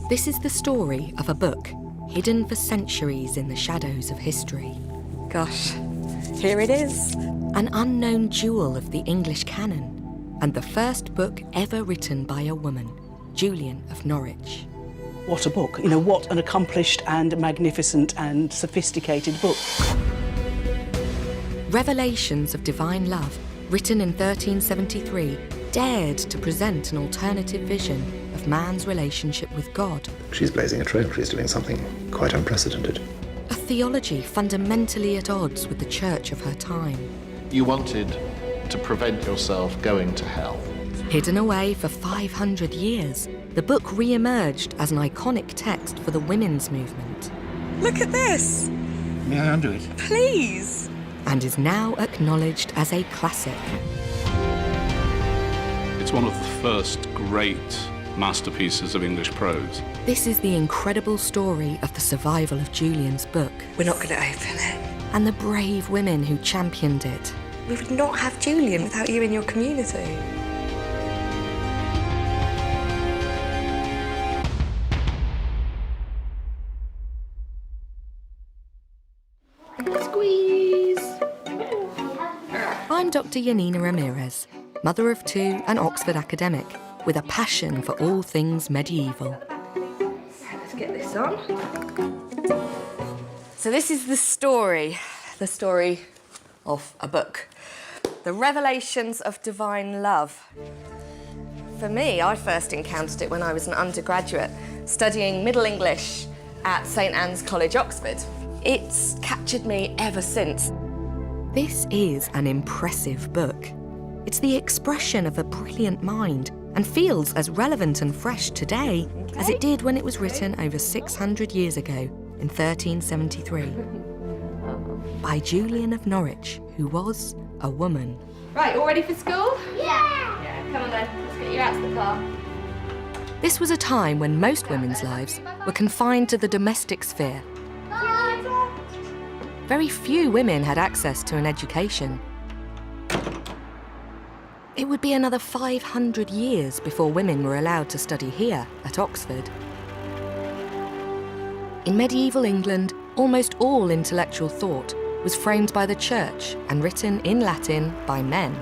This is the story of a book hidden for centuries in the shadows of history. Gosh, here it is. An unknown jewel of the English canon, and the first book ever written by a woman, Julian of Norwich. What a book. You know, what an accomplished and magnificent and sophisticated book. Revelations of Divine Love, written in 1373, dared to present an alternative vision of man's relationship with God. She's blazing a trail. She's doing something quite unprecedented. A theology fundamentally at odds with the church of her time. You wanted to prevent yourself going to hell. Hidden away for 500 years, the book re-emerged as an iconic text for the women's movement. Look at this. May I undo it? Please. And is now acknowledged as a classic. It's one of the first great masterpieces of English prose. This is the incredible story of the survival of Julian's book. We're not going to open it. And the brave women who championed it. We would not have Julian without you in your community. Squeeze! I'm Dr Janina Ramirez, mother of two and Oxford academic, with a passion for all things medieval. Let's get this on. So this is the story of a book. The Revelations of Divine Love. For me, I first encountered it when I was an undergraduate, studying Middle English at St Anne's College, Oxford. It's captured me ever since. This is an impressive book. It's the expression of a brilliant mind and feels as relevant and fresh today as it did when it was written over 600 years ago in 1373 by Julian of Norwich, who was a woman. Right, all ready for school? Yeah, come on then, let's get you out to the car. This was a time when most women's lives were confined to the domestic sphere. Very few women had access to an education. It would be another 500 years before women were allowed to study here at Oxford. In medieval England, almost all intellectual thought was framed by the church and written in Latin by men.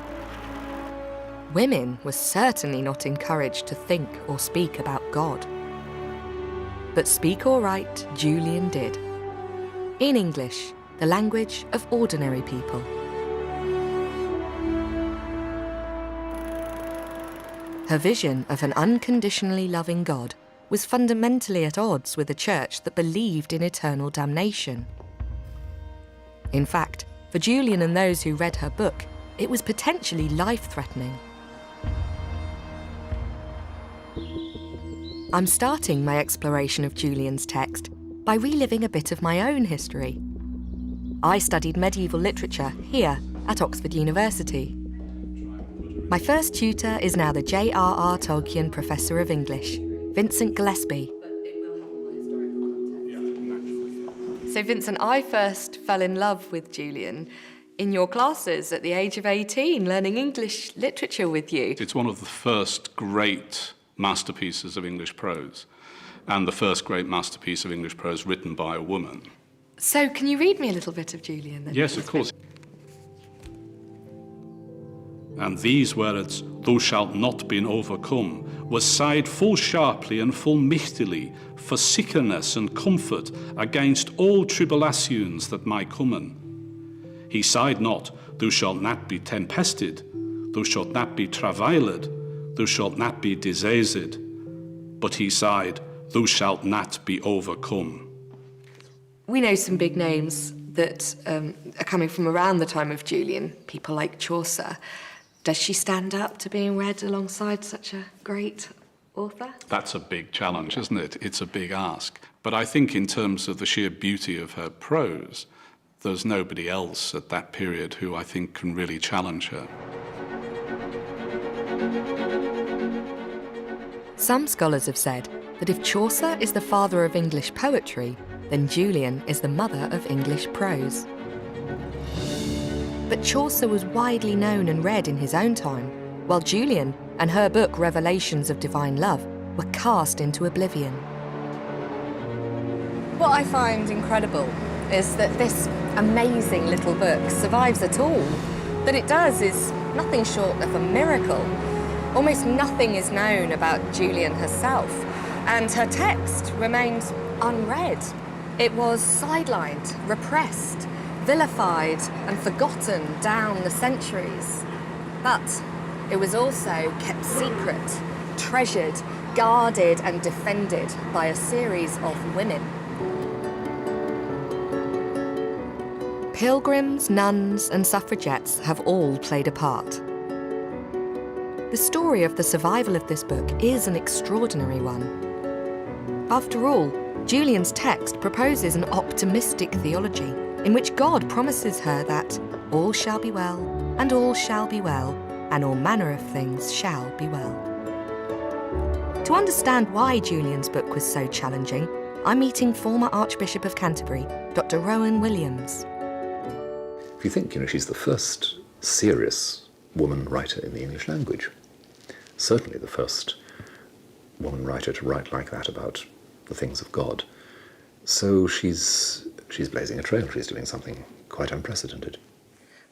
Women were certainly not encouraged to think or speak about God. But speak or write, Julian did. In English, the language of ordinary people. Her vision of an unconditionally loving God was fundamentally at odds with a church that believed in eternal damnation. In fact, for Julian and those who read her book, it was potentially life-threatening. I'm starting my exploration of Julian's text by reliving a bit of my own history. I studied medieval literature here at Oxford University. My first tutor is now the J.R.R. Tolkien Professor of English, Vincent Gillespie. So Vincent, I first fell in love with Julian in your classes at the age of 18, learning English literature with you. It's one of the first great masterpieces of English prose, and the first great masterpiece of English prose written by a woman. So can you read me a little bit of Julian then? Yes, of course. And these words, "Thou shalt not be overcome," was sighed full sharply and full michtily for sickerness and comfort against all tribulations that might comen. He sighed not, "Thou shalt not be tempested, thou shalt not be travailed, thou shalt not be diseased," but he sighed, "Thou shalt not be overcome." We know some big names that are coming from around the time of Julian, people like Chaucer. Does she stand up to being read alongside such a great author? That's a big challenge, isn't it? It's a big ask. But I think in terms of the sheer beauty of her prose, there's nobody else at that period who I think can really challenge her. Some scholars have said that if Chaucer is the father of English poetry, then Julian is the mother of English prose. But Chaucer was widely known and read in his own time, while Julian and her book Revelations of Divine Love were cast into oblivion. What I find incredible is that this amazing little book survives at all. That it does is nothing short of a miracle. Almost nothing is known about Julian herself, and her text remains unread. It was sidelined, repressed, vilified and forgotten down the centuries. But it was also kept secret, treasured, guarded and defended by a series of women. Pilgrims, nuns and suffragettes have all played a part. The story of the survival of this book is an extraordinary one. After all, Julian's text proposes an optimistic theology in which God promises her that all shall be well, and all shall be well, and all manner of things shall be well. To understand why Julian's book was so challenging, I'm meeting former Archbishop of Canterbury, Dr Rowan Williams. If you think, she's the first serious woman writer in the English language. Certainly the first woman writer to write like that about the things of God. So she's blazing a trail. She's doing something quite unprecedented.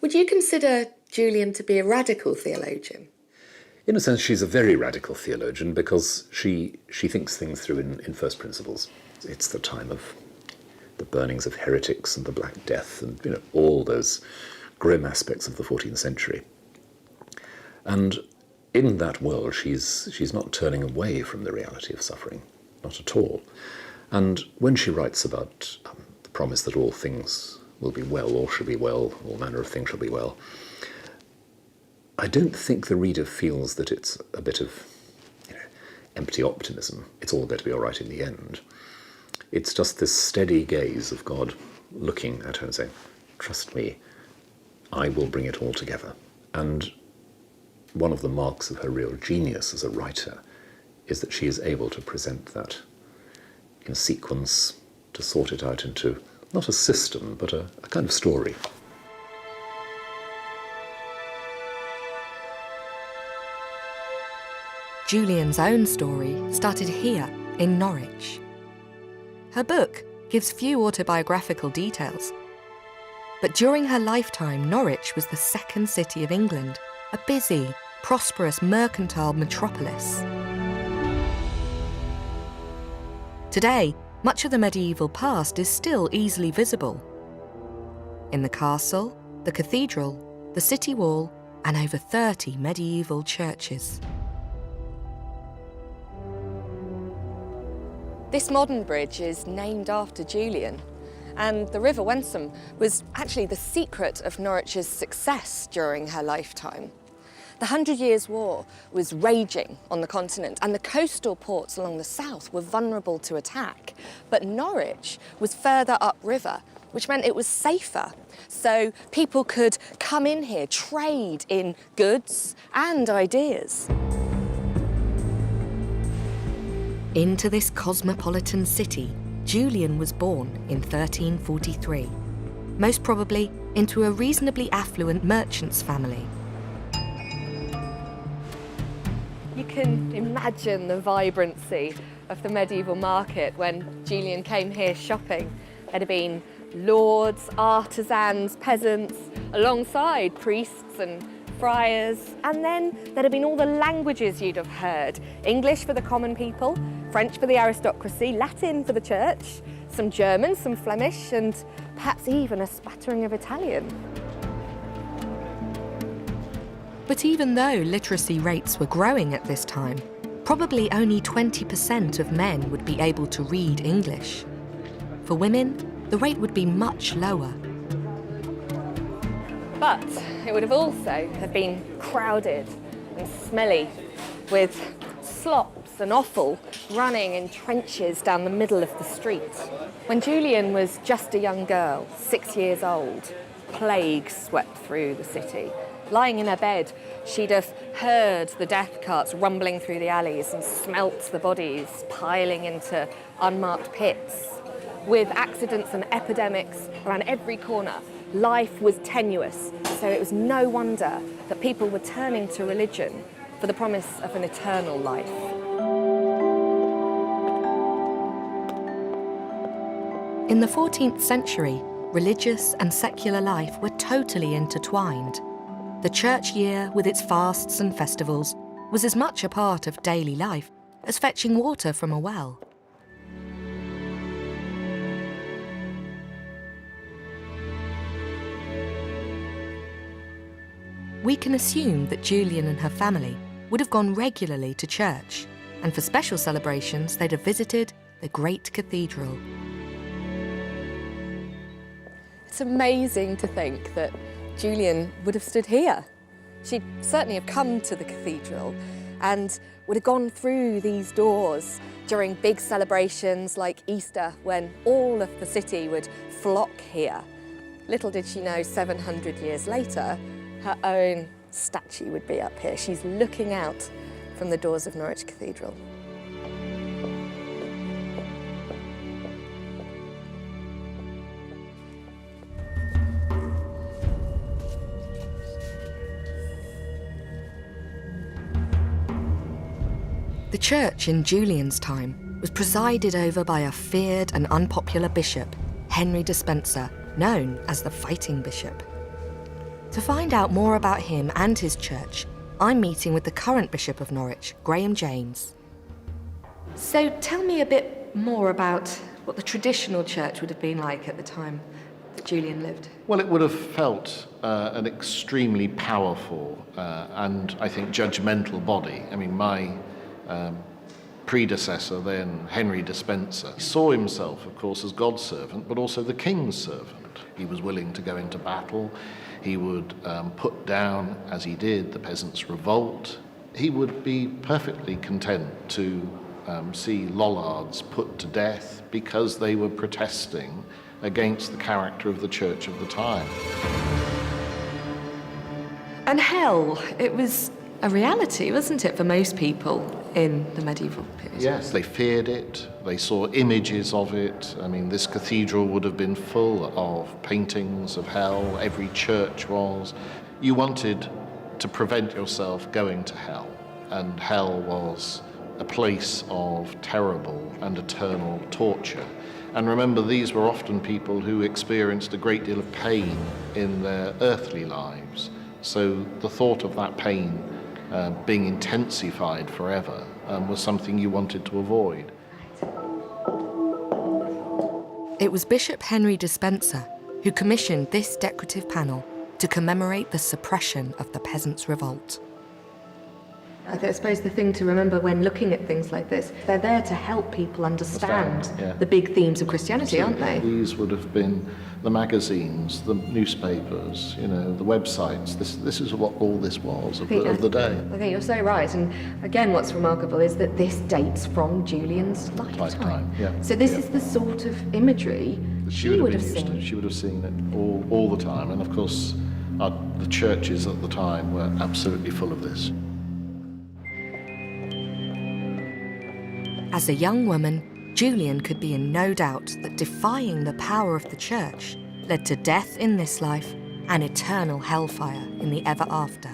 Would you consider Julian to be a radical theologian? In a sense, she's a very radical theologian because she thinks things through in first principles. It's the time of the burnings of heretics and the Black Death and all those grim aspects of the 14th century. And in that world, she's not turning away from the reality of suffering, not at all. And when she writes about the promise that all things will be well, all shall be well, all manner of things shall be well, I don't think the reader feels that it's a bit of empty optimism. It's all going to be all right in the end. It's just this steady gaze of God looking at her and saying, trust me, I will bring it all together. And one of the marks of her real genius as a writer is that she is able to present that in sequence, to sort it out into not a system, but a kind of story. Julian's own story started here in Norwich. Her book gives few autobiographical details, but during her lifetime, Norwich was the second city of England, a busy, prosperous mercantile metropolis. Today, much of the medieval past is still easily visible. In the castle, the cathedral, the city wall, and over 30 medieval churches. This modern bridge is named after Julian, and the River Wensum was actually the secret of Norwich's success during her lifetime. The 100 Years' War was raging on the continent, and the coastal ports along the south were vulnerable to attack. But Norwich was further upriver, which meant it was safer. So people could come in here, trade in goods and ideas. Into this cosmopolitan city, Julian was born in 1343, most probably into a reasonably affluent merchant's family. You can imagine the vibrancy of the medieval market when Julian came here shopping. There'd have been lords, artisans, peasants, alongside priests and friars. And then there'd have been all the languages you'd have heard. English for the common people, French for the aristocracy, Latin for the church, some German, some Flemish, and perhaps even a spattering of Italian. But even though literacy rates were growing at this time, probably only 20% of men would be able to read English. For women, the rate would be much lower. But it would have also have been crowded and smelly, with slops and offal running in trenches down the middle of the street. When Julian was just a young girl, 6 years old, plague swept through the city. Lying in her bed, she'd have heard the death carts rumbling through the alleys and smelt the bodies piling into unmarked pits. With accidents and epidemics around every corner, life was tenuous, so it was no wonder that people were turning to religion for the promise of an eternal life. In the 14th century, religious and secular life were totally intertwined. The church year, with its fasts and festivals, was as much a part of daily life as fetching water from a well. We can assume that Julian and her family would have gone regularly to church, and for special celebrations they'd have visited the great cathedral. It's amazing to think that Julian would have stood here. She'd certainly have come to the cathedral and would have gone through these doors during big celebrations like Easter, when all of the city would flock here. Little did she know, 700 years later, her own statue would be up here. She's looking out from the doors of Norwich Cathedral. The church in Julian's time was presided over by a feared and unpopular bishop, Henry Despenser, known as the Fighting Bishop. To find out more about him and his church, I'm meeting with the current Bishop of Norwich, Graham James. So tell me a bit more about what the traditional church would have been like at the time that Julian lived. Well, it would have felt an extremely powerful and, I think, judgmental body. I mean, my predecessor then, Henry Despenser, saw himself, of course, as God's servant, but also the king's servant. He was willing to go into battle. He would put down, as he did, the peasants' revolt. He would be perfectly content to see Lollards put to death because they were protesting against the character of the church of the time. And hell, it was a reality, wasn't it, for most people in the medieval period? Yes, they feared it. They saw images of it. I mean, this cathedral would have been full of paintings of hell. Every church was. You wanted to prevent yourself going to hell, and hell was a place of terrible and eternal torture. And remember, these were often people who experienced a great deal of pain in their earthly lives. So the thought of that pain being intensified forever was something you wanted to avoid. It was Bishop Henry Despenser who commissioned this decorative panel to commemorate the suppression of the peasants' revolt. I suppose the thing to remember when looking at things like this, they're there to help people understand the big themes of Christianity, aren't they? These would have been the magazines, the newspapers, you know, the websites. This is what all this was of the day. I think you're so right. And again, what's remarkable is that this dates from Julian's lifetime. Yeah. So this is the sort of imagery she would have seen. She would have seen it all the time. And of course, the churches at the time were absolutely full of this. As a young woman, Julian could be in no doubt that defying the power of the church led to death in this life and eternal hellfire in the ever after.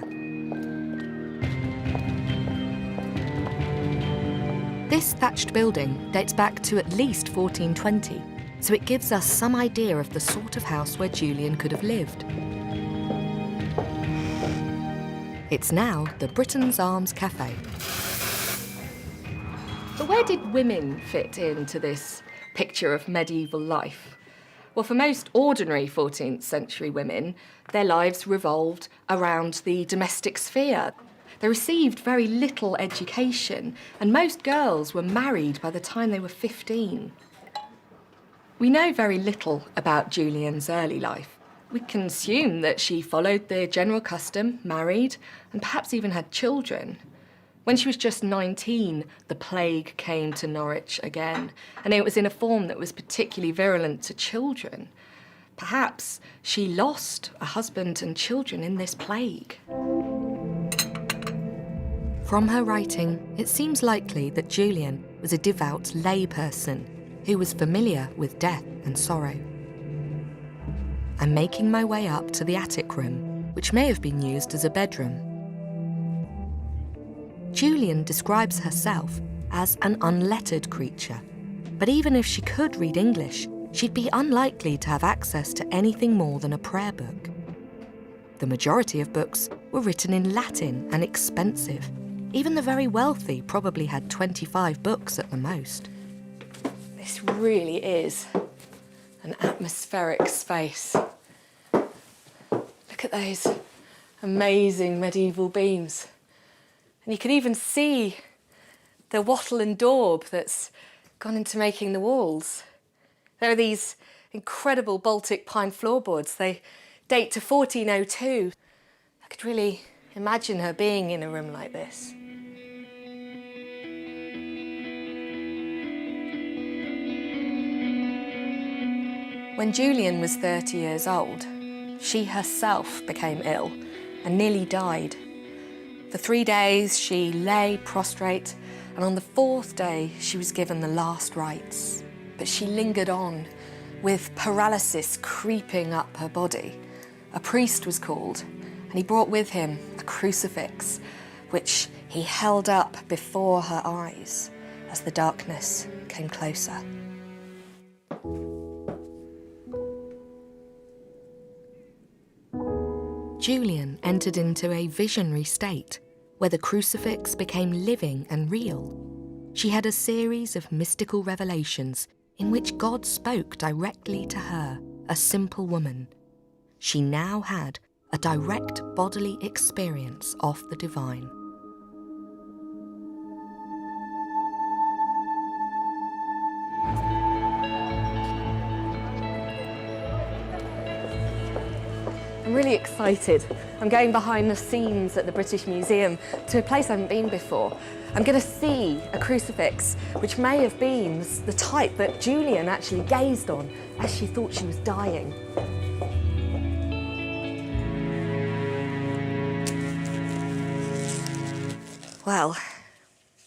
This thatched building dates back to at least 1420, so it gives us some idea of the sort of house where Julian could have lived. It's now the Britain's Arms Cafe. But where did women fit into this picture of medieval life? Well, for most ordinary 14th century women, their lives revolved around the domestic sphere. They received very little education, and most girls were married by the time they were 15. We know very little about Julian's early life. We can assume that she followed the general custom, married, and perhaps even had children. When she was just 19, the plague came to Norwich again, and it was in a form that was particularly virulent to children. Perhaps she lost a husband and children in this plague. From her writing, it seems likely that Julian was a devout layperson who was familiar with death and sorrow. I'm making my way up to the attic room, which may have been used as a bedroom. Julian describes herself as an unlettered creature, but even if she could read English, she'd be unlikely to have access to anything more than a prayer book. The majority of books were written in Latin and expensive. Even the very wealthy probably had 25 books at the most. This really is an atmospheric space. Look at those amazing medieval beams. And you can even see the wattle and daub that's gone into making the walls. There are these incredible Baltic pine floorboards. They date to 1402. I could really imagine her being in a room like this. When Julian was 30 years old, she herself became ill and nearly died. For 3 days, she lay prostrate, and on the 4th day, she was given the last rites. But she lingered on, with paralysis creeping up her body. A priest was called, and he brought with him a crucifix, which he held up before her eyes as the darkness came closer. Julian entered into a visionary state where the crucifix became living and real. She had a series of mystical revelations in which God spoke directly to her, a simple woman. She now had a direct bodily experience of the divine. I'm really excited. I'm going behind the scenes at the British Museum to a place I haven't been before. I'm going to see a crucifix which may have been the type that Julian actually gazed on as she thought she was dying. Well,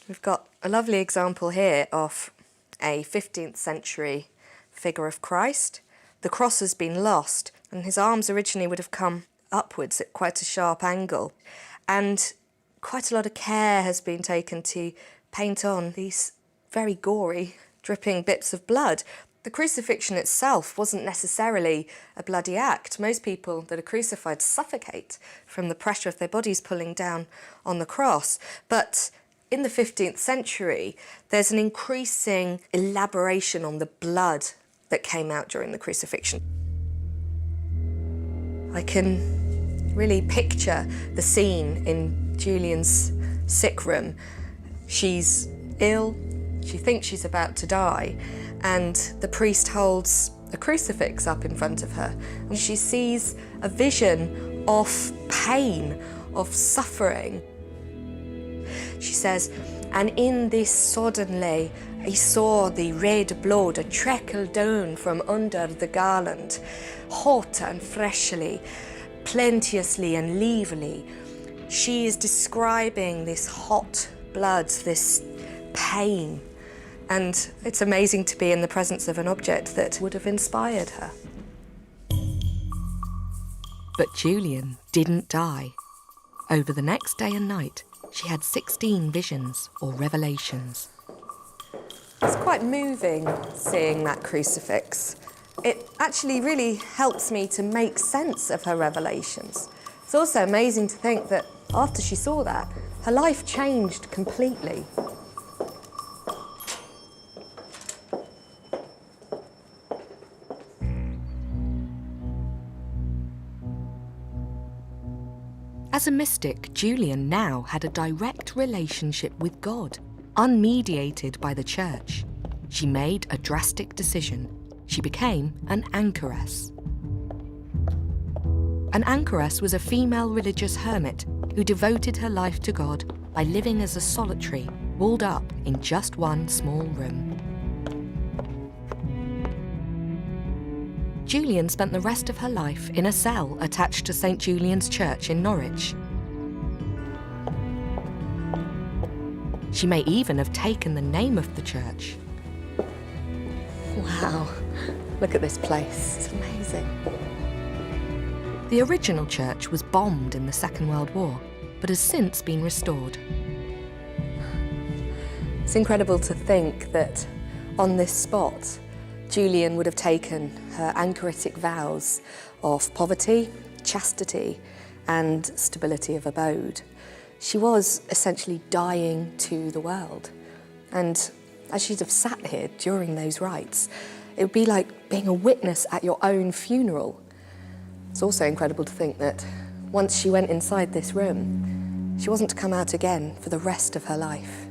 we've got a lovely example here of a 15th century figure of Christ. The cross has been lost, and his arms originally would have come upwards at quite a sharp angle. And quite a lot of care has been taken to paint on these very gory, dripping bits of blood. The crucifixion itself wasn't necessarily a bloody act. Most people that are crucified suffocate from the pressure of their bodies pulling down on the cross. But in the 15th century, there's an increasing elaboration on the blood that came out during the crucifixion. I can really picture the scene in Julian's sick room. She's ill, she thinks she's about to die, and the priest holds a crucifix up in front of her. And she sees a vision of pain, of suffering. She says, and in this suddenly, I saw the red blood a trickle down from under the garland, hot and freshly, plenteously and lively. She is describing this hot blood, this pain, and it's amazing to be in the presence of an object that would have inspired her. But Julian didn't die. Over the next day and night, she had 16 visions or revelations. It's quite moving seeing that crucifix. It actually really helps me to make sense of her revelations. It's also amazing to think that after she saw that, her life changed completely. As a mystic, Julian now had a direct relationship with God, unmediated by the church. She made a drastic decision. She became an anchoress. An anchoress was a female religious hermit who devoted her life to God by living as a solitary, walled up in just one small room. Julian spent the rest of her life in a cell attached to St. Julian's Church in Norwich. She may even have taken the name of the church. Wow, look at this place, it's amazing. The original church was bombed in the Second World War, but has since been restored. It's incredible to think that on this spot, Julian would have taken her anchoritic vows of poverty, chastity, and stability of abode. She was essentially dying to the world. And as she'd have sat here during those rites, it would be like being a witness at your own funeral. It's also incredible to think that once she went inside this room, she wasn't to come out again for the rest of her life.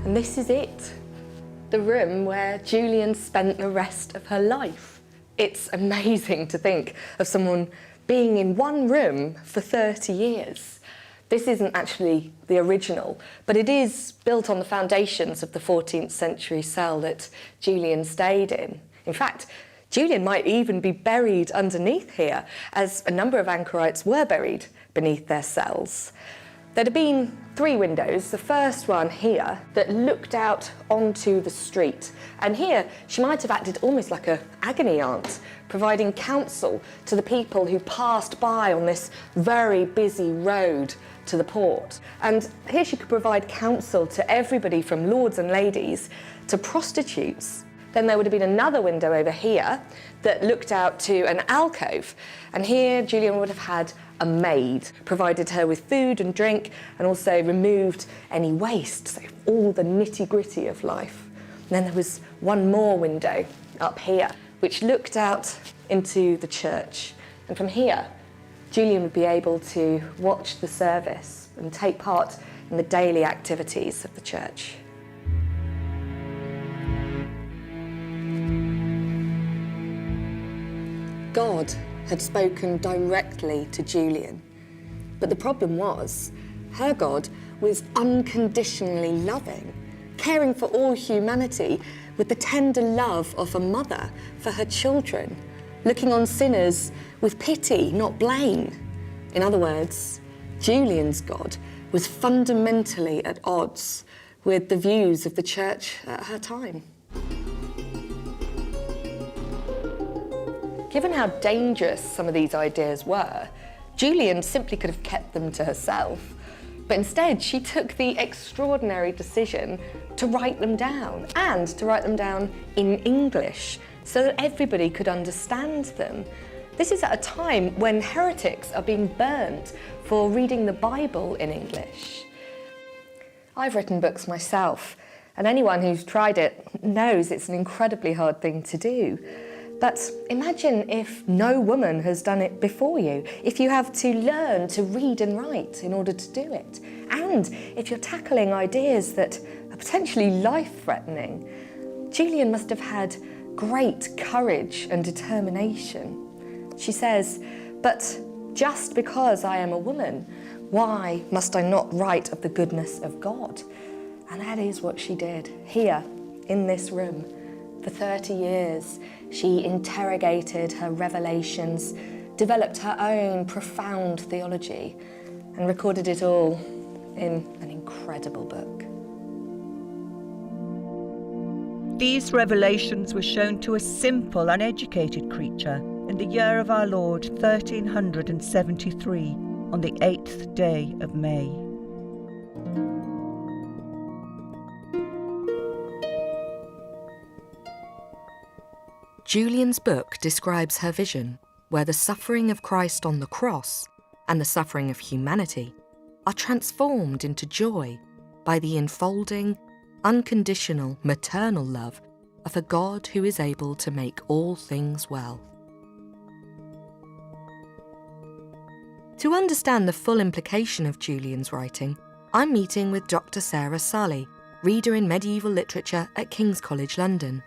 And this is it, the room where Julian spent the rest of her life. It's amazing to think of someone being in one room for 30 years. This isn't actually the original, but it is built on the foundations of the 14th century cell that Julian stayed in. In fact, Julian might even be buried underneath here, as a number of anchorites were buried beneath their cells. There'd have been 3 windows, the first one here that looked out onto the street. And here she might have acted almost like an agony aunt, providing counsel to the people who passed by on this very busy road to the port. And here she could provide counsel to everybody from lords and ladies to prostitutes. Then there would have been another window over here that looked out to an alcove. And here Julian would have had a maid, provided her with food and drink, and also removed any waste, so all the nitty-gritty of life. And then there was one more window up here, which looked out into the church. And from here, Julian would be able to watch the service and take part in the daily activities of the church. God had spoken directly to Julian, but the problem was, her God was unconditionally loving, caring for all humanity with the tender love of a mother for her children, looking on sinners with pity, not blame. In other words, Julian's God was fundamentally at odds with the views of the church at her time. Given how dangerous some of these ideas were, Julian simply could have kept them to herself. But instead, she took the extraordinary decision to write them down, and to write them down in English, so that everybody could understand them. This is at a time when heretics are being burnt for reading the Bible in English. I've written books myself, and anyone who's tried it knows it's an incredibly hard thing to do. But imagine if no woman has done it before you, if you have to learn to read and write in order to do it, and if you're tackling ideas that are potentially life-threatening. Julian must have had great courage and determination. She says, "But just because I am a woman, why must I not write of the goodness of God?" And that is what she did here in this room. For 30 years, she interrogated her revelations, developed her own profound theology, and recorded it all in an incredible book. These revelations were shown to a simple, uneducated creature in the year of our Lord 1373, on the 8th day of May. Julian's book describes her vision, where the suffering of Christ on the cross and the suffering of humanity are transformed into joy by the enfolding, unconditional, maternal love of a God who is able to make all things well. To understand the full implication of Julian's writing, I'm meeting with Dr. Sarah Sally, reader in medieval literature at King's College London.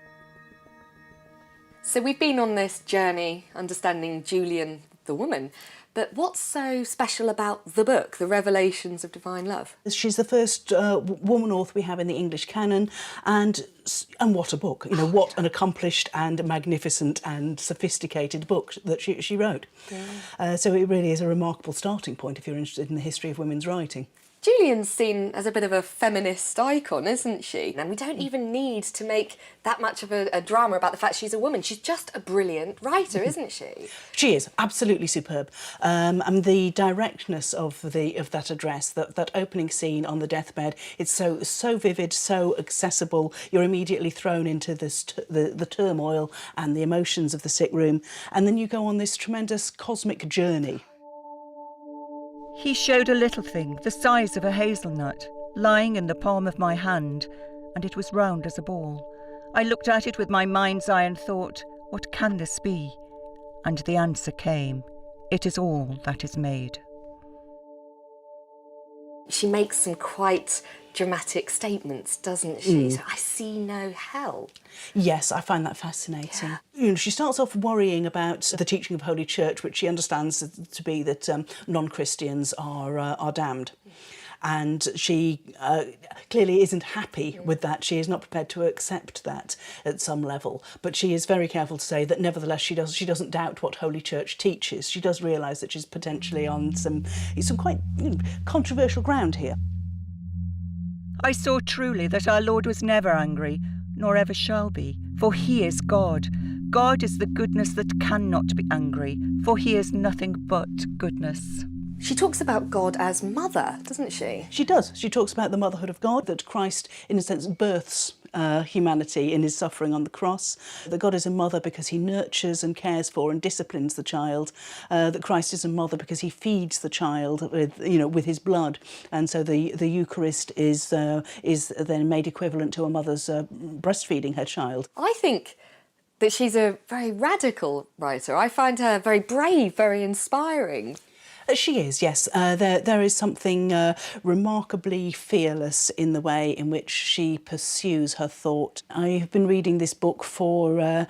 So we've been on this journey understanding Julian the woman, but what's so special about the book, The Revelations of Divine Love? She's the first woman author we have in the English canon, and what a book! You know, what an accomplished and magnificent and sophisticated book that she wrote. Yeah. So it really is a remarkable starting point if you're interested in the history of women's writing. Julian's seen as a bit of a feminist icon, isn't she? And we don't even need to make that much of a drama about the fact she's a woman. She's just a brilliant writer, isn't she? She is absolutely superb, and the directness of that address, that opening scene on the deathbed, it's so vivid, so accessible. You're immediately thrown into the turmoil and the emotions of the sick room, and then you go on this tremendous cosmic journey. He showed a little thing, the size of a hazelnut, lying in the palm of my hand, and it was round as a ball. I looked at it with my mind's eye and thought, what can this be? And the answer came, it is all that is made. She makes some quite dramatic statements, doesn't she? So, I see no hell. Yes, I find that fascinating. You know, she starts off worrying about the teaching of Holy Church, which she understands to be that non-Christians are damned. And she clearly isn't happy with that. She is not prepared to accept that at some level. But she is very careful to say that nevertheless she doesn't doubt what Holy Church teaches. She does realise that she's potentially on some quite controversial ground here. I saw truly that our Lord was never angry, nor ever shall be, for he is God. God is the goodness that cannot be angry, for he is nothing but goodness. She talks about God as mother, doesn't she? She does. She talks about the motherhood of God, that Christ, in a sense, births humanity in his suffering on the cross, that God is a mother because he nurtures and cares for and disciplines the child, that Christ is a mother because he feeds the child with his blood, and so the Eucharist is then made equivalent to a mother's breastfeeding her child. I think that she's a very radical writer. I find her very brave, very inspiring. She is, yes. There is something remarkably fearless in the way in which she pursues her thought. I have been reading this book for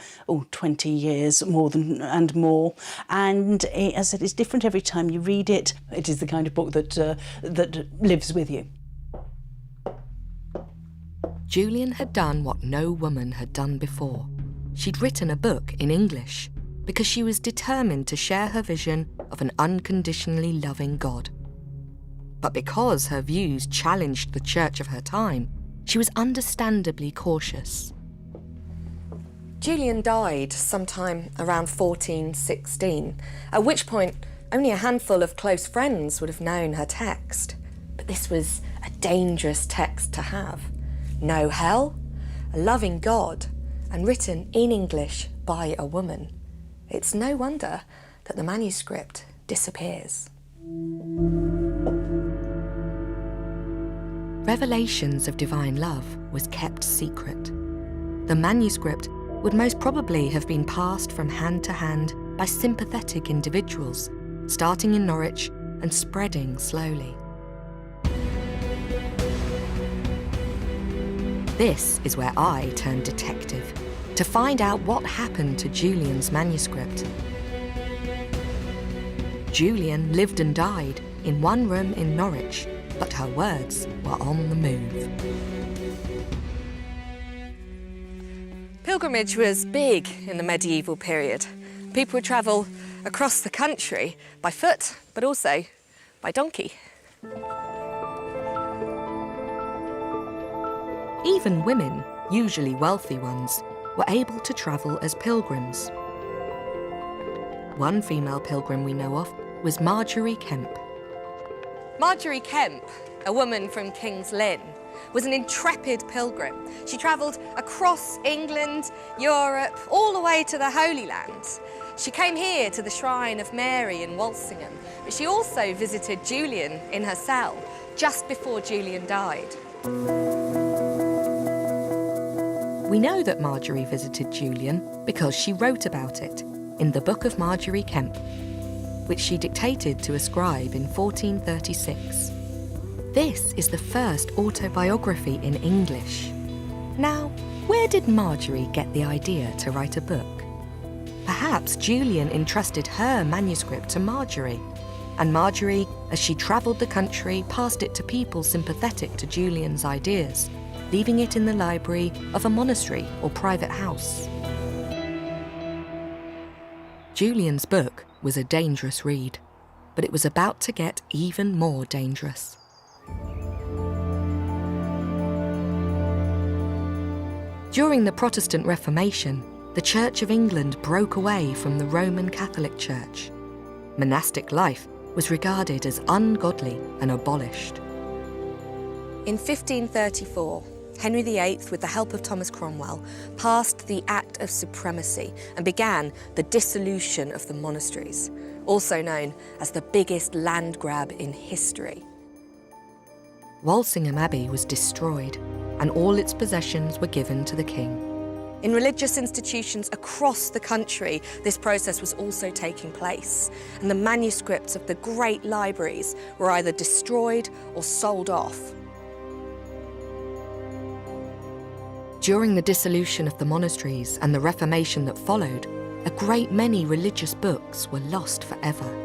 20 years, more, and as I said, it's different every time you read it. It is the kind of book that lives with you. Julian had done what no woman had done before. She'd written a book in English, because she was determined to share her vision of an unconditionally loving God. But because her views challenged the church of her time, she was understandably cautious. Julian died sometime around 1416, at which point only a handful of close friends would have known her text. But this was a dangerous text to have. No hell, a loving God, and written in English by a woman. It's no wonder that the manuscript disappears. Revelations of Divine Love was kept secret. The manuscript would most probably have been passed from hand to hand by sympathetic individuals, starting in Norwich and spreading slowly. This is where I turned detective, to find out what happened to Julian's manuscript. Julian lived and died in one room in Norwich, but her words were on the move. Pilgrimage was big in the medieval period. People would travel across the country by foot, but also by donkey. Even women, usually wealthy ones, were able to travel as pilgrims. One female pilgrim we know of was Marjorie Kemp. Marjorie Kemp, a woman from King's Lynn, was an intrepid pilgrim. She travelled across England, Europe, all the way to the Holy Land. She came here to the shrine of Mary in Walsingham, but she also visited Julian in her cell just before Julian died. We know that Marjorie visited Julian because she wrote about it in the Book of Marjorie Kemp, which she dictated to a scribe in 1436. This is the first autobiography in English. Now, where did Marjorie get the idea to write a book? Perhaps Julian entrusted her manuscript to Marjorie, and Marjorie, as she travelled the country, passed it to people sympathetic to Julian's ideas, leaving it in the library of a monastery or private house. Julian's book was a dangerous read, but it was about to get even more dangerous. During the Protestant Reformation, the Church of England broke away from the Roman Catholic Church. Monastic life was regarded as ungodly and abolished. In 1534, Henry VIII, with the help of Thomas Cromwell, passed the Act of Supremacy and began the dissolution of the monasteries, also known as the biggest land grab in history. Walsingham Abbey was destroyed, and all its possessions were given to the king. In religious institutions across the country, this process was also taking place, and the manuscripts of the great libraries were either destroyed or sold off. During the dissolution of the monasteries and the Reformation that followed, a great many religious books were lost forever.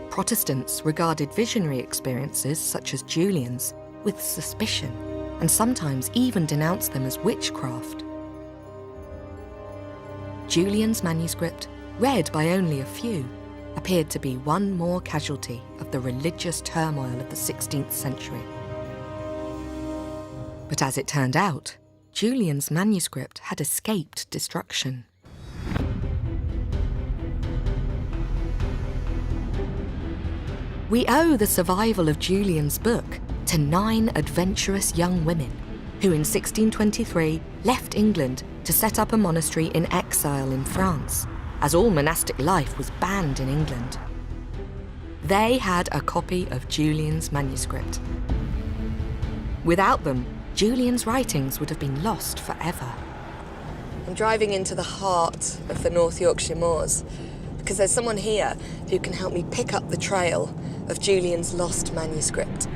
Protestants regarded visionary experiences such as Julian's with suspicion, and sometimes even denounced them as witchcraft. Julian's manuscript, read by only a few, appeared to be one more casualty of the religious turmoil of the 16th century. But as it turned out, Julian's manuscript had escaped destruction. We owe the survival of Julian's book to 9 adventurous young women who in 1623 left England to set up a monastery in exile in France, as all monastic life was banned in England. They had a copy of Julian's manuscript. Without them, Julian's writings would have been lost forever. I'm driving into the heart of the North Yorkshire moors because there's someone here who can help me pick up the trail of Julian's lost manuscript.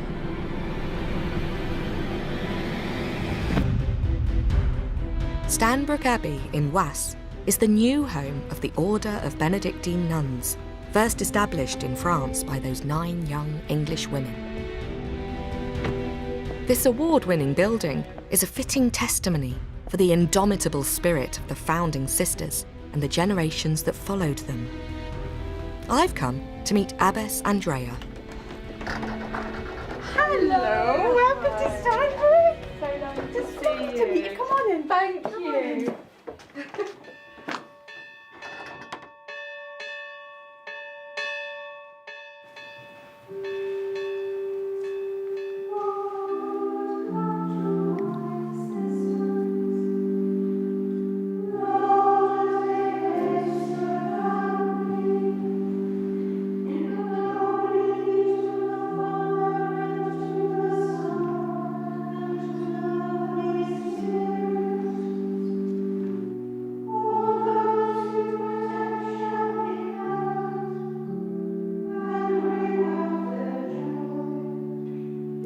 Stanbrook Abbey in Wass is the new home of the Order of Benedictine Nuns, first established in France by those 9 young English women. This award-winning building is a fitting testimony for the indomitable spirit of the founding sisters and the generations that followed them. I've come to meet Abbess Andrea. Hello, welcome to Stanbrook. So nice to see you. Come on in. Thank you.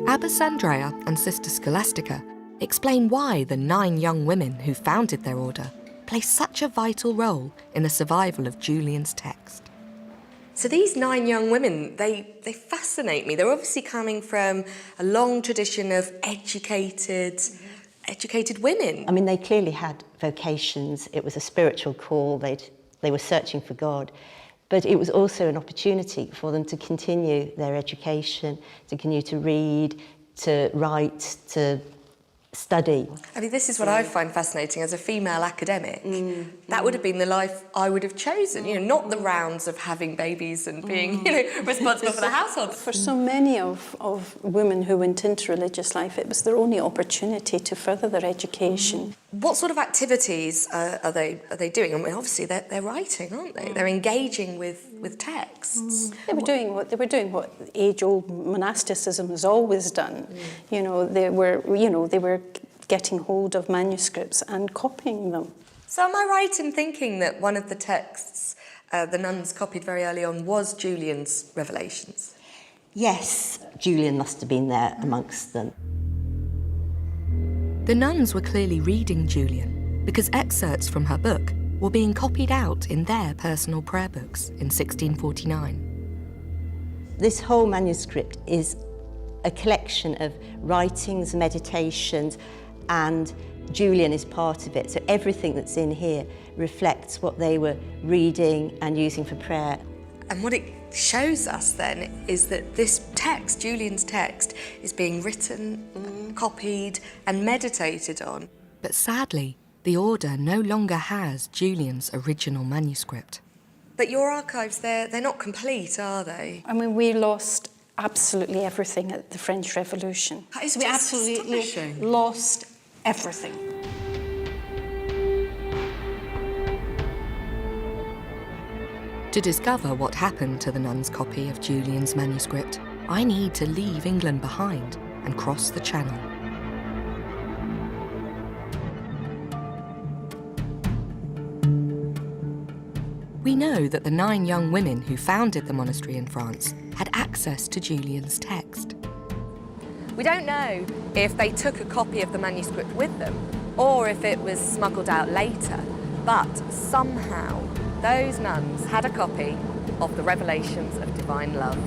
Abbess Andrea and Sister Scholastica explain why the 9 young women who founded their order play such a vital role in the survival of Julian's text. So these 9 young women, they fascinate me. They're obviously coming from a long tradition of educated women. I mean, they clearly had vocations. It was a spiritual call. They were searching for God. But it was also an opportunity for them to continue their education, to continue to read, to write, to study. I mean, this is what I find fascinating as a female academic. That would have been the life I would have chosen, not the rounds of having babies and being, responsible for the household. For so many of women who went into religious life, it was their only opportunity to further their education. What sort of activities are they doing? I mean, obviously they're writing, aren't they? They're engaging with texts. They were doing what age-old monasticism has always done. They were getting hold of manuscripts and copying them. So am I right in thinking that one of the texts the nuns copied very early on was Julian's Revelations? Yes, Julian must have been there amongst them. The nuns were clearly reading Julian because excerpts from her book were being copied out in their personal prayer books in 1649. This whole manuscript is a collection of writings, meditations, and Julian is part of it. So everything that's in here reflects what they were reading and using for prayer. And what it shows us then is that this text, Julian's text, is being written, copied and meditated on But sadly, the order no longer has Julian's original manuscript. But your archives, they're not complete, are they? I mean, we lost absolutely everything at the French Revolution. That is We just absolutely astonishing. lost everything. To discover what happened to the nun's copy of Julian's manuscript, I need to leave England behind and cross the Channel. We know that the 9 young women who founded the monastery in France had access to Julian's text. We don't know if they took a copy of the manuscript with them or if it was smuggled out later, but somehow those nuns had a copy of the Revelations of Divine Love.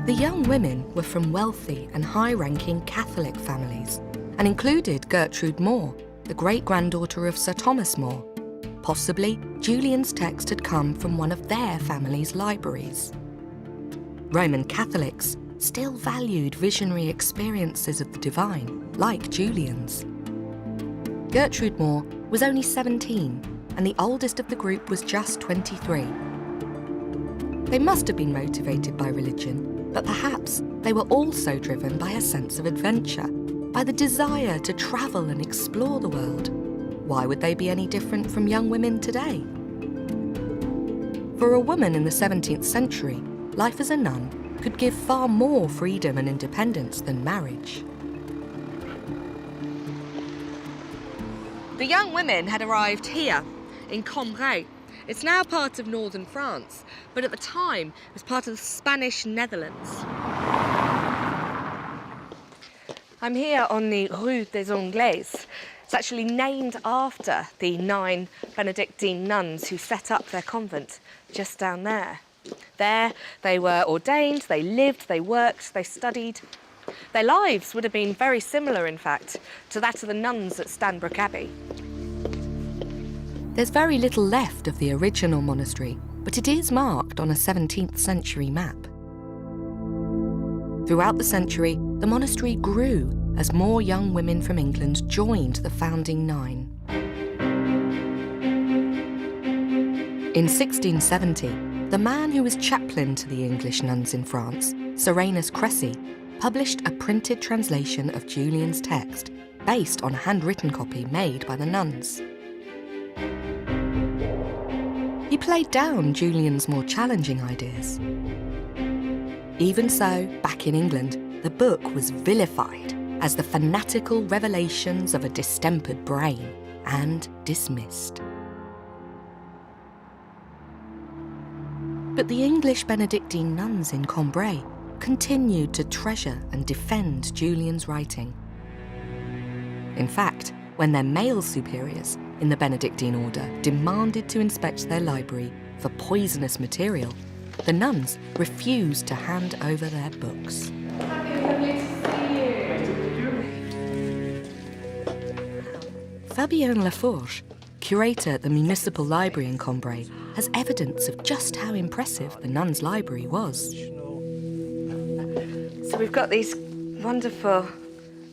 The young women were from wealthy and high-ranking Catholic families and included Gertrude More, the great-granddaughter of Sir Thomas More. Possibly, Julian's text had come from one of their family's libraries. Roman Catholics still valued visionary experiences of the divine, like Julian's. Gertrude More was only 17, and the oldest of the group was just 23. They must have been motivated by religion, but perhaps they were also driven by a sense of adventure, by the desire to travel and explore the world. Why would they be any different from young women today? For a woman in the 17th century, life as a nun could give far more freedom and independence than marriage. The young women had arrived here in Cambrai. It's now part of northern France, but at the time it was part of the Spanish Netherlands. I'm here on the Rue des Anglais. It's actually named after the 9 Benedictine nuns who set up their convent just down there. There they were ordained, they lived, they worked, they studied. Their lives would have been very similar, in fact, to that of the nuns at Stanbrook Abbey. There's very little left of the original monastery, but it is marked on a 17th century map. Throughout the century, the monastery grew as more young women from England joined the founding 9. In 1670, the man who was chaplain to the English nuns in France, Serenus Cressy, published a printed translation of Julian's text based on a handwritten copy made by the nuns. He played down Julian's more challenging ideas. Even so, back in England, the book was vilified as the fanatical revelations of a distempered brain and dismissed. But the English Benedictine nuns in Cambrai continued to treasure and defend Julian's writing. In fact, when their male superiors in the Benedictine order demanded to inspect their library for poisonous material, the nuns refused to hand over their books. Fabienne Laforge, curator at the Municipal Library in Cambrai, has evidence of just how impressive the nuns' library was. So we've got these wonderful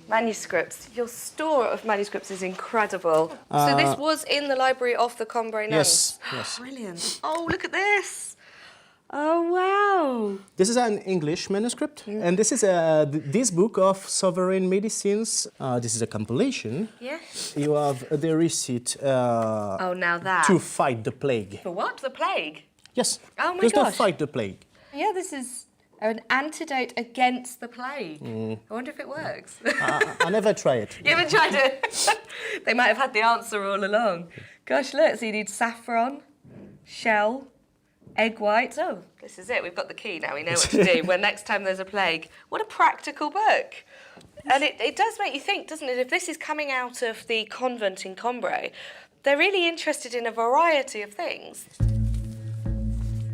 manuscripts. Your store of manuscripts is incredible. So this was in the library of the Cambrai nuns? Yes. Brilliant. Oh, look at this. Oh, wow. This is an English manuscript, and this is this book of sovereign medicines. This is a compilation. Yes. You have the receipt Oh, now that. to fight the plague. For what? The plague? Yes. Oh, my Just to gosh. fight the plague. Yeah, this is an antidote against the plague. I wonder if it works. I never try it. You haven't tried it? They might have had the answer all along. Gosh, look, so you need saffron, shell, egg whites. Oh, this is it. We've got the key now. We know what to do when next time there's a plague. What a practical book. And it does make you think, doesn't it? If this is coming out of the convent in Cambrai, they're really interested in a variety of things.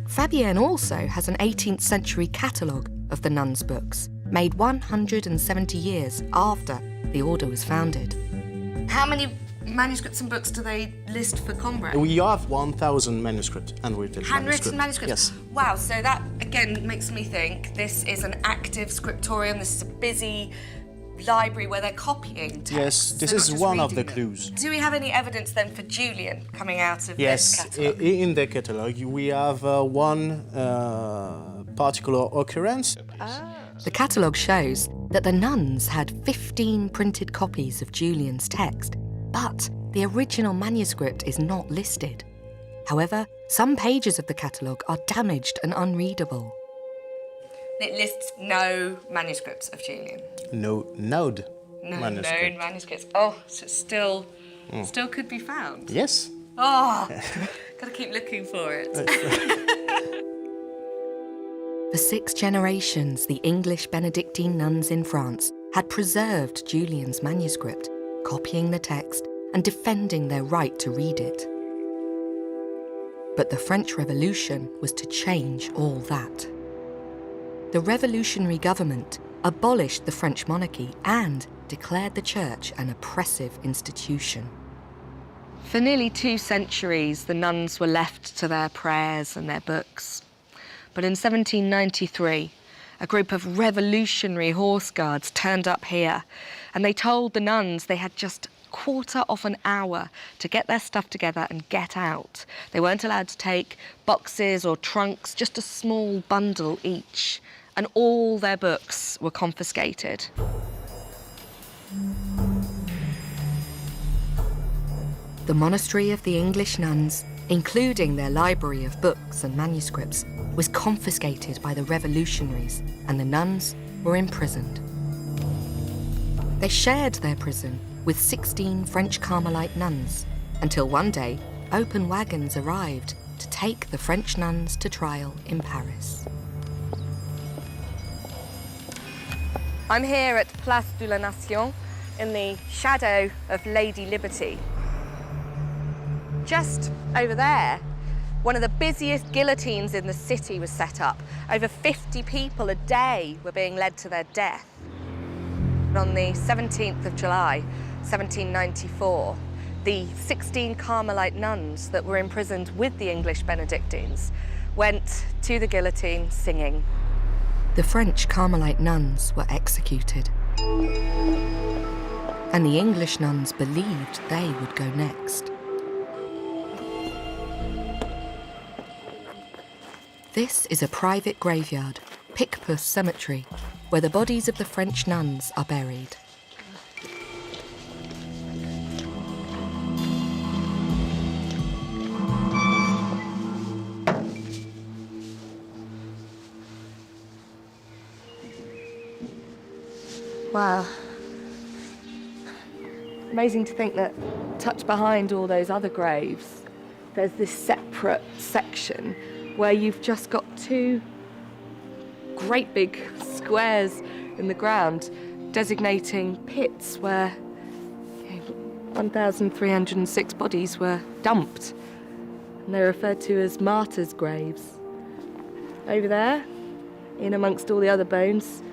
Fabienne also has an 18th century catalogue of the nuns' books, made 170 years after the order was founded. How many manuscripts and books do they list for Cambrai? We have 1,000 manuscripts, handwritten manuscripts? Yes. Wow, so that, again, makes me think this is an active scriptorium. This is a busy library where they're copying texts. Yes, this They're is not just one of the reading them. clues. Do we have any evidence then for Julian coming out of this Yes, catalogue? in the catalogue we have one particular occurrence. The catalogue shows that the nuns had 15 printed copies of Julian's text, but the original manuscript is not listed. However, some pages of the catalogue are damaged and unreadable. It lists no manuscripts of Julian. No manuscript. Known manuscripts. Oh, so it still could be found. Yes. Oh, gotta keep looking for it. For 6 generations, the English Benedictine nuns in France had preserved Julian's manuscript, copying the text and defending their right to read it. But the French Revolution was to change all that. The revolutionary government abolished the French monarchy and declared the church an oppressive institution. For nearly 2 centuries, the nuns were left to their prayers and their books. But in 1793, a group of revolutionary horse guards turned up here, and they told the nuns they had just a quarter of an hour to get their stuff together and get out. They weren't allowed to take boxes or trunks, just a small bundle each, and all their books were confiscated. The monastery of the English nuns, including their library of books and manuscripts, was confiscated by the revolutionaries, and the nuns were imprisoned. They shared their prison with 16 French Carmelite nuns, until one day open wagons arrived to take the French nuns to trial in Paris. I'm here at Place de la Nation in the shadow of Lady Liberty. Just over there, one of the busiest guillotines in the city was set up. Over 50 people a day were being led to their death. On the 17th of July, 1794, the 16 Carmelite nuns that were imprisoned with the English Benedictines went to the guillotine singing. The French Carmelite nuns were executed, and the English nuns believed they would go next. This is a private graveyard, Picpus Cemetery, where the bodies of the French nuns are buried. Wow. Amazing to think that tucked behind all those other graves, there's this separate section where you've just got 2 great big squares in the ground designating pits where 1,306 bodies were dumped. And they're referred to as martyrs' graves. Over there, in amongst all the other bones,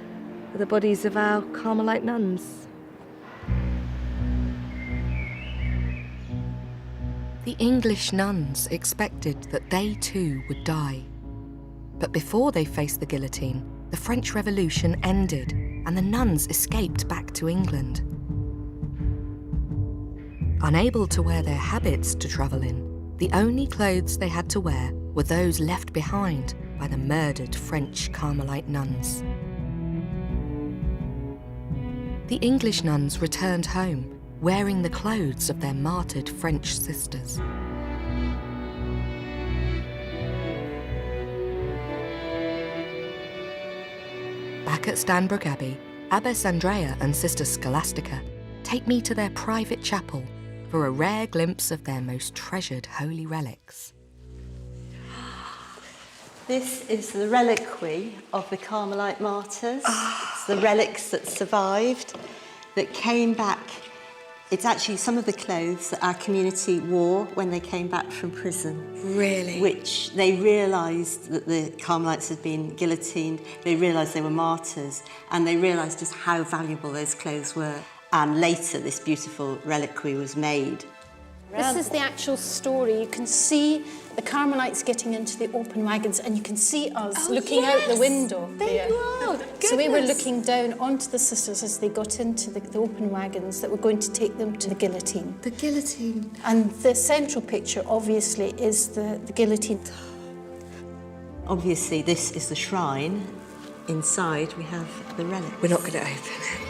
are the bodies of our Carmelite nuns. The English nuns expected that they too would die. But before they faced the guillotine, the French Revolution ended and the nuns escaped back to England. Unable to wear their habits to travel in, the only clothes they had to wear were those left behind by the murdered French Carmelite nuns. The English nuns returned home, wearing the clothes of their martyred French sisters. Back at Stanbrook Abbey, Abbess Andrea and Sister Scholastica take me to their private chapel for a rare glimpse of their most treasured holy relics. This is the reliquary of the Carmelite martyrs. It's the relics that survived, that came back. It's actually some of the clothes that our community wore when they came back from prison. Really? Which they realised that the Carmelites had been guillotined, they realised they were martyrs, and they realised just how valuable those clothes were. And later, this beautiful reliquary was made. This is the actual story. You can see the Carmelites getting into the open wagons, and you can see us looking out the window there. So we were looking down onto the sisters as they got into the open wagons that were going to take them to the guillotine. The guillotine. And the central picture, obviously, is the guillotine. Obviously, this is the shrine. Inside, we have the relics. We're not going to open it.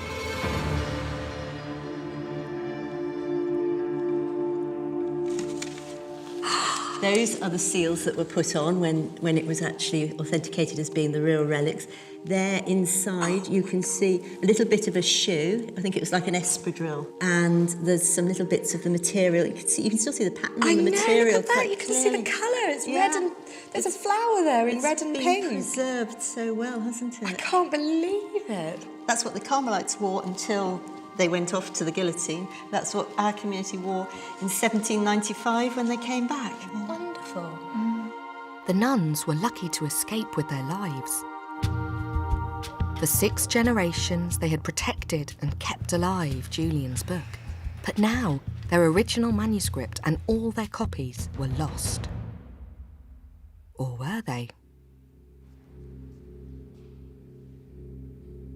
Those are the seals that were put on when it was actually authenticated as being the real relics. There inside you can see a little bit of a shoe. I think it was like an espadrille. And there's some little bits of the material. You can still see the pattern on the material. Look at that. You can see the colour. It's red and there's a flower there in red and pink. It's been preserved so well, hasn't it? I can't believe it. That's what the Carmelites wore until they went off to the guillotine. That's what our community wore in 1795 when they came back. Wonderful. The nuns were lucky to escape with their lives. For 6 generations, they had protected and kept alive Julian's book. But now, their original manuscript and all their copies were lost. Or were they?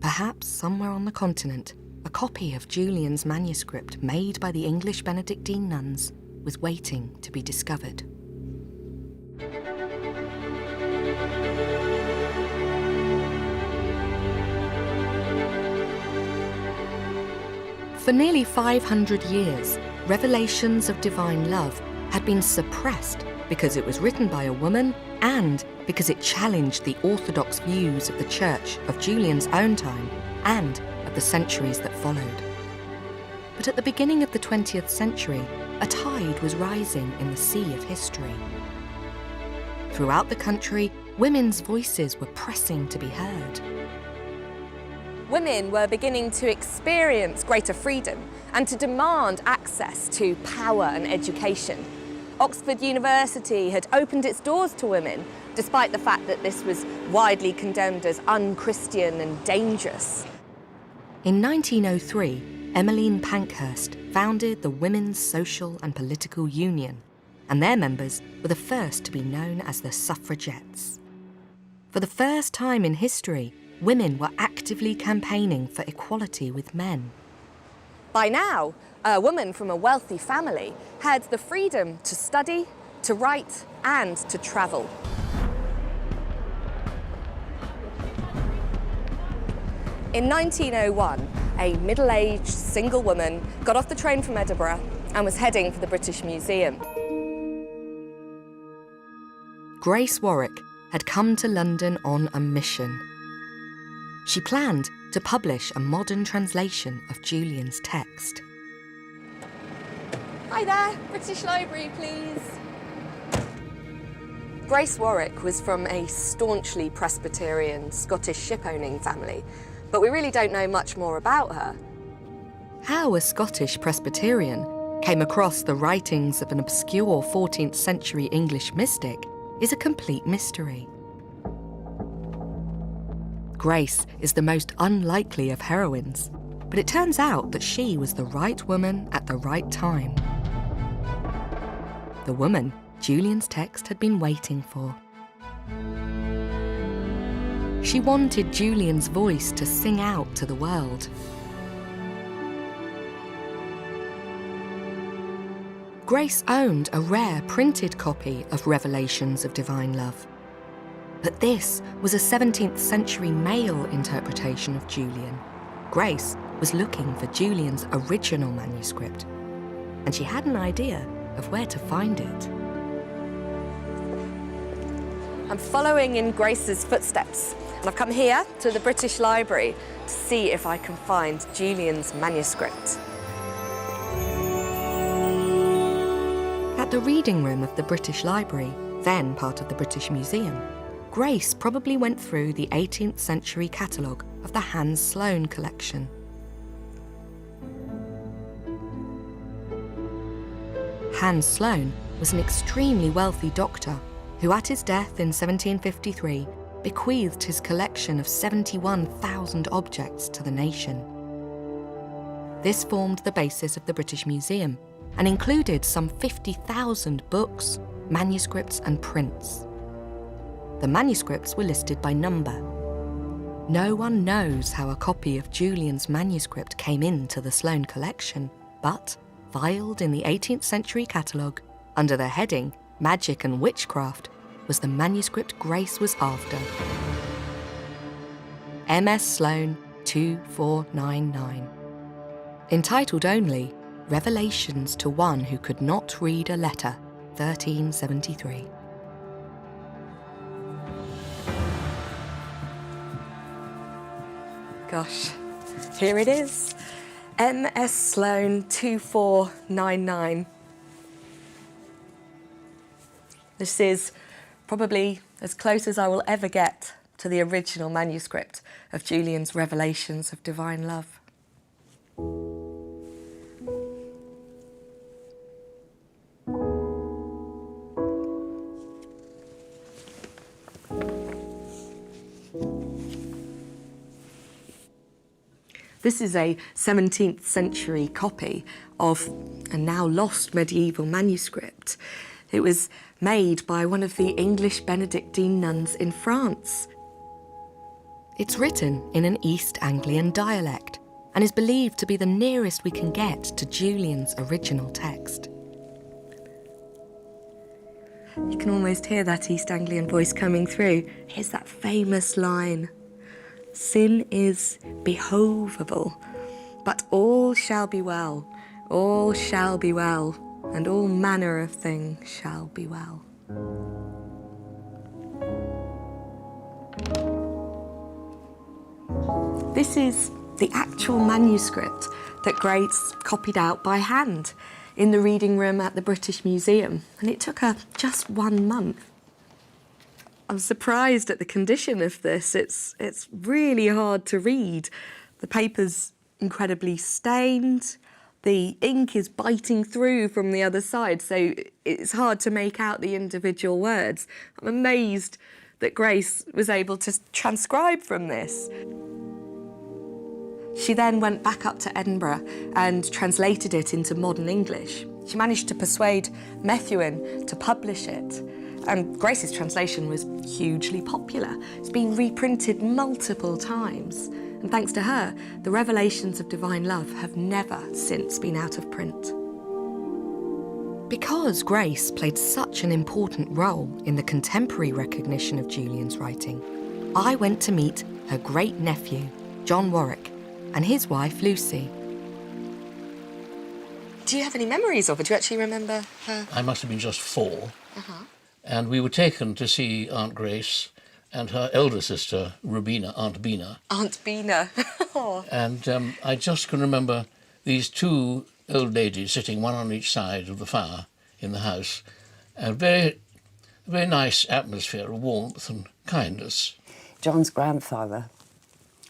Perhaps somewhere on the continent, a copy of Julian's manuscript made by the English Benedictine nuns was waiting to be discovered. For nearly 500 years, Revelations of Divine Love had been suppressed because it was written by a woman and because it challenged the orthodox views of the Church of Julian's own time and of the centuries that followed. But at the beginning of the 20th century, a tide was rising in the sea of history. Throughout the country, women's voices were pressing to be heard. Women were beginning to experience greater freedom and to demand access to power and education. Oxford University had opened its doors to women, despite the fact that this was widely condemned as unchristian and dangerous. In 1903, Emmeline Pankhurst founded the Women's Social and Political Union, and their members were the first to be known as the suffragettes. For the first time in history, women were actively campaigning for equality with men. By now, a woman from a wealthy family had the freedom to study, to write, and to travel. In 1901, a middle-aged single woman got off the train from Edinburgh and was heading for the British Museum. Grace Warwick had come to London on a mission. She planned to publish a modern translation of Julian's text. Hi there, British Library, please. Grace Warwick was from a staunchly Presbyterian Scottish ship-owning family, but we really don't know much more about her. How a Scottish Presbyterian came across the writings of an obscure 14th century English mystic is a complete mystery. Grace is the most unlikely of heroines, but it turns out that she was the right woman at the right time. The woman Julian's text had been waiting for. She wanted Julian's voice to sing out to the world. Grace owned a rare printed copy of Revelations of Divine Love. But this was a 17th century male interpretation of Julian. Grace was looking for Julian's original manuscript, and she had an idea of where to find it. I'm following in Grace's footsteps, and I've come here to the British Library to see if I can find Julian's manuscript. At the reading room of the British Library, then part of the British Museum, Grace probably went through the 18th century catalogue of the Hans Sloane collection. Hans Sloane was an extremely wealthy doctor who, at his death in 1753, bequeathed his collection of 71,000 objects to the nation. This formed the basis of the British Museum and included some 50,000 books, manuscripts and prints. The manuscripts were listed by number. No one knows how a copy of Julian's manuscript came into the Sloane collection, but filed in the 18th century catalogue, under the heading Magic and Witchcraft, was the manuscript Grace was after. MS Sloane 2499. Entitled only Revelations to One Who Could Not Read a Letter, 1373. Gosh, here it is. MS Sloane 2499. This is probably as close as I will ever get to the original manuscript of Julian's Revelations of Divine Love. This is a 17th century copy of a now lost medieval manuscript. It was made by one of the English Benedictine nuns in France. It's written in an East Anglian dialect and is believed to be the nearest we can get to Julian's original text. You can almost hear that East Anglian voice coming through. Here's that famous line. Sin is behovable, but all shall be well, all shall be well, and all manner of things shall be well. This is the actual manuscript that Grace copied out by hand in the reading room at the British Museum, and it took her just 1 month. I'm surprised at the condition of this. It's really hard to read. The paper's incredibly stained. The ink is biting through from the other side, so it's hard to make out the individual words. I'm amazed that Grace was able to transcribe from this. She then went back up to Edinburgh and translated it into modern English. She managed to persuade Methuen to publish it. And Grace's translation was hugely popular. It's been reprinted multiple times. And thanks to her, the Revelations of Divine Love have never since been out of print. Because Grace played such an important role in the contemporary recognition of Julian's writing, I went to meet her great-nephew, John Warwick, and his wife, Lucy. Do you have any memories of her? Do you actually remember her? I must have been just 4. And we were taken to see Aunt Grace and her elder sister, Rubina, Aunt Bina. Aunt Bina. And I just can remember these 2 old ladies sitting one on each side of the fire in the house. A very nice atmosphere of warmth and kindness. John's grandfather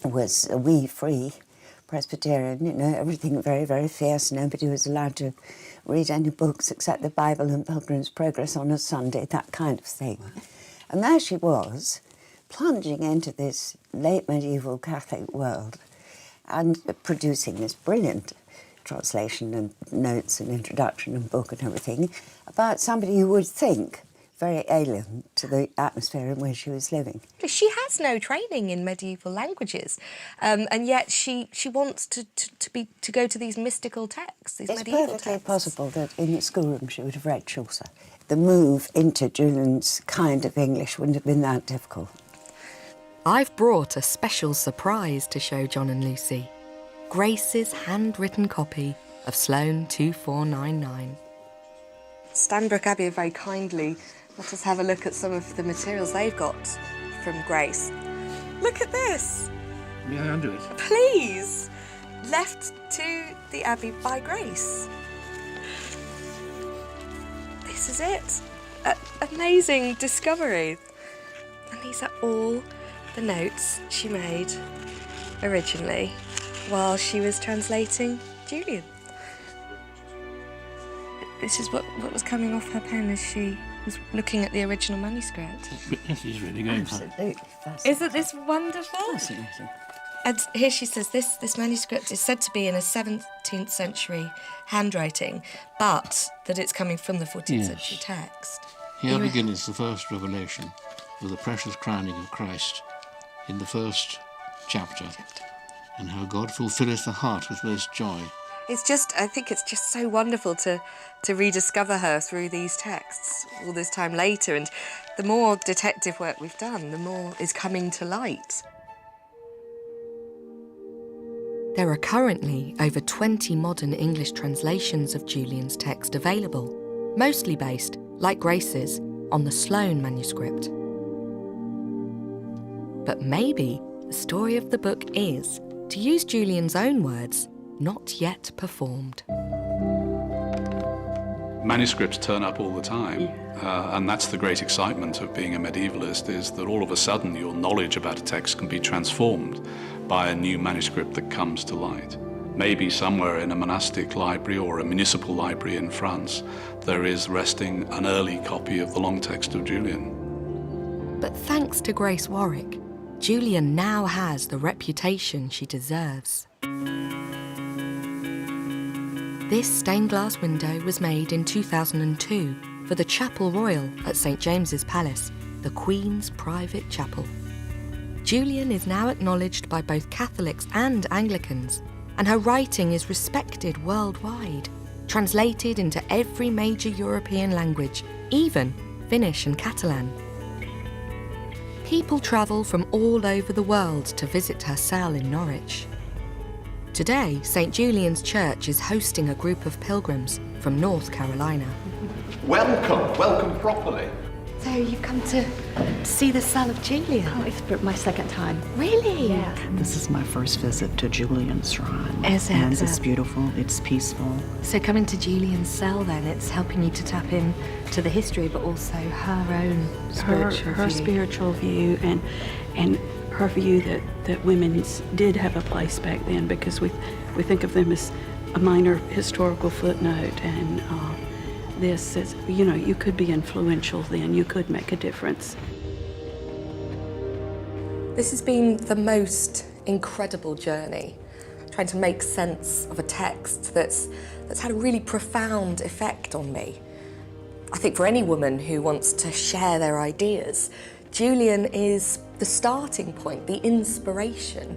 was a wee free Presbyterian, you know, everything very, very fierce. Nobody was allowed to read any books except the Bible and Pilgrim's Progress on a Sunday, that kind of thing. And there she was, plunging into this late medieval Catholic world and producing this brilliant translation and notes and introduction and book and everything about somebody you would think very alien to the atmosphere in which she was living. She has no training in medieval languages, and yet she wants to go to these mystical texts, these medieval texts. It's perfectly possible that in the schoolroom she would have read Chaucer. The move into Julian's kind of English wouldn't have been that difficult. I've brought a special surprise to show John and Lucy. Grace's handwritten copy of Sloane 2499. Stanbrook Abbey are very kindly let us have a look at some of the materials they've got from Grace. Look at this. May I undo it? Please. Left to the Abbey by Grace. This is it. Amazing discovery. And these are all the notes she made originally while she was translating Julian. This is what was coming off her pen as she was looking at the original manuscript. This is really going Absolutely fascinating. Isn't this wonderful? Fascinating. And here she says this manuscript is said to be in a 17th century handwriting, but that it's coming from the 14th century text. Here begins the first revelation of the precious crowning of Christ in the first chapter, and how God fulfilleth the heart with most joy. I think it's just so wonderful to rediscover her through these texts all this time later, and the more detective work we've done, the more is coming to light. There are currently over 20 modern English translations of Julian's text available, mostly based, like Grace's, on the Sloane manuscript. But maybe the story of the book is, to use Julian's own words, not yet performed. Manuscripts turn up all the time, and that's the great excitement of being a medievalist, is that all of a sudden your knowledge about a text can be transformed by a new manuscript that comes to light. Maybe somewhere in a monastic library or a municipal library in France, there is resting an early copy of the long text of Julian. But thanks to Grace Warwick, Julian now has the reputation she deserves. This stained glass window was made in 2002 for the Chapel Royal at St James's Palace, the Queen's private chapel. Julian is now acknowledged by both Catholics and Anglicans, and her writing is respected worldwide, translated into every major European language, even Finnish and Catalan. People travel from all over the world to visit her cell in Norwich. Today, St Julian's Church is hosting a group of pilgrims from North Carolina. Welcome properly. So you've come to see the cell of Julian? Oh, it's my second time. Really? Yeah. This is my first visit to Julian's shrine. Is it? And it's beautiful, it's peaceful. So coming to Julian's cell then, it's helping you to tap in to the history, but also her own spiritual her view. spiritual view and her view that women did have a place back then, because we think of them as a minor historical footnote, and this is, you could be influential then, you could make a difference. This has been the most incredible journey, trying to make sense of a text that's had a really profound effect on me. I think for any woman who wants to share their ideas, Julian is the starting point, the inspiration.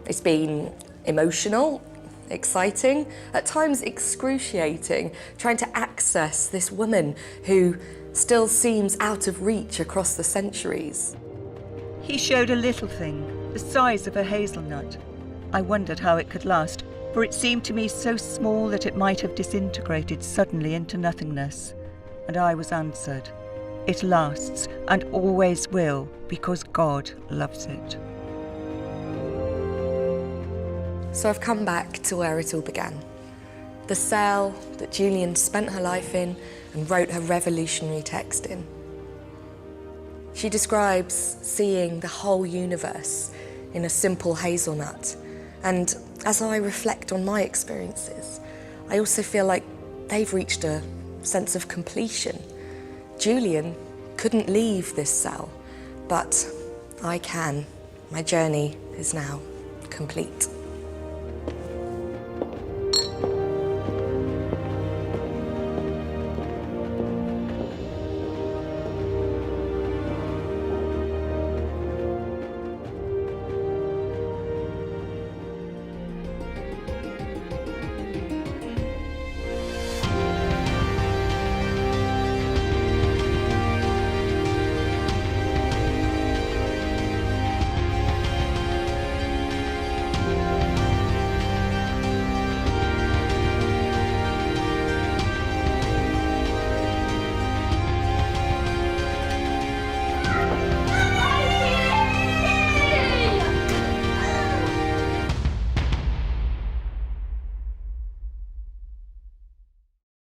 It's been emotional, exciting, at times excruciating, trying to access this woman who still seems out of reach across the centuries. He showed a little thing, the size of a hazelnut. I wondered how it could last, for it seemed to me so small that it might have disintegrated suddenly into nothingness. And I was answered. It lasts, and always will, because God loves it. So I've come back to where it all began. The cell that Julian spent her life in and wrote her revolutionary text in. She describes seeing the whole universe in a simple hazelnut. And as I reflect on my experiences, I also feel like they've reached a sense of completion. Julian couldn't leave this cell, but I can. My journey is now complete.